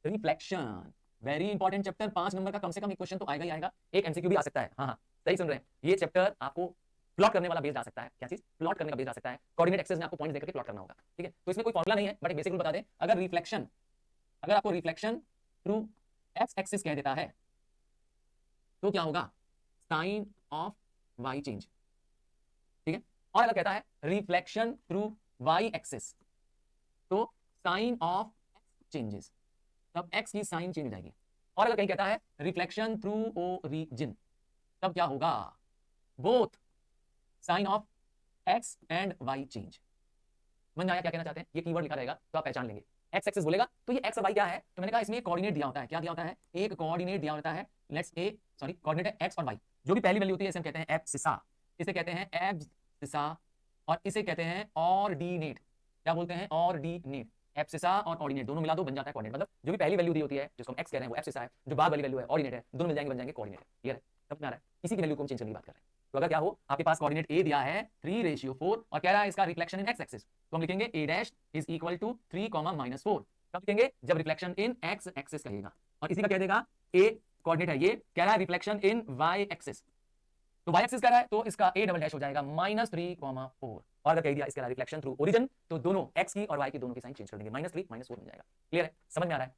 Reflection, very important chapter, 5 number का कम से कम एक क्वेश्चन तो आएगा ही आएगा, एक एमसीक्यू भी आ सकता है। हाँ हाँ सही सुन रहे हैं, ये चैप्टर आपको प्लॉट करने वाला बेस्ड आ सकता है। क्या चीज? प्लॉट करने का बेस्ड आ सकता है। कोऑर्डिनेट एक्सेस में आपको पॉइंट्स देकर के प्लॉट करना होगा, ठीक है। तो इसमें कोई फॉर्मुला नहीं है, बट एक बेसिक रूल बता दें। अगर आपको रिफ्लेक्शन थ्रू एक्स एक्सिस कह देता है तो क्या होगा? साइन ऑफ वाई चेंज, ठीक है। और अगर कहता है रिफ्लेक्शन थ्रू वाई एक्सिस तो साइन ऑफ एक्स चेंजेस, तब एक्स की साइन चेंज हो जाएगी। और अगर कहीं कहता है रिफ्लेक्शन थ्रू ओरिजिन, तब क्या होगा? Both sign of X and Y change. समझ में आया क्या कहना चाहते हैं? ये कीवर्ड लिखा रहेगा तो आप पहचान लेंगे। एक्स एक्सिस बोलेगा तो ये एक्स और वाई क्या है, तो मैंने कहा इसमें कोऑर्डिनेट दिया होता है। क्या दिया होता है? एक कोऑर्डिनेट दिया होता है। लेट्स ए सॉरी कोऑर्डिनेट है एक्स और वाई। जो भी पहली वैल्यू होती है इसे हम कहते हैं एब्सिसा, इसे कहते हैं एब्सिसा, और इसे कहते हैं ऑर्डिनेट। क्या बोलते हैं? ऑर्डिनेट। एब्सिसा और ऑर्डिनेट दोनों मिला दो बन जाता है कोऑर्डिनेट। मतलब जो भी पहली वैल्यू दी होती है जिसको हम एक्स कह रहे हैं वो एब्सिसा है, जो बाद वाली वैल्यू है ऑर्डिनेट है, दोनों मिल जाएंगे बन जाएंगे कोऑर्डिनेट। क्लियर है? समझ में आ रहा है? इसी की वैल्यू को हम चेंज करने की बात कर रहे हैं। तो अगर क्या हो, आपके पास कोऑर्डिनेट ए दिया है 3:4 और कह रहा है इसका रिफ्लेक्शन इन एक्स एक्सिस, तो हम लिखेंगे ए डैश इज इक्वल टू 3, -4। कब लिखेंगे? जब रिफ्लेक्शन इन एक्स एक्सिस कहेगा। और इसी का कह देगा ए कोऑर्डिनेट है, ये कह रहा है रिफ्लेक्शन इन वाई एक्सिस, तो वाई एक्सिस कह रहा है तो इसका ए डबल डैश हो जाएगा -3, 4। और अगर कह दिया इसका रिफ्लेक्शन थ्रू ओरिजिन तो दोनों एक्स की और वाई की दोनों की साइन चेंज कर देंगे, -3 -4 बन जाएगा। क्लियर है? समझ में आ रहा है?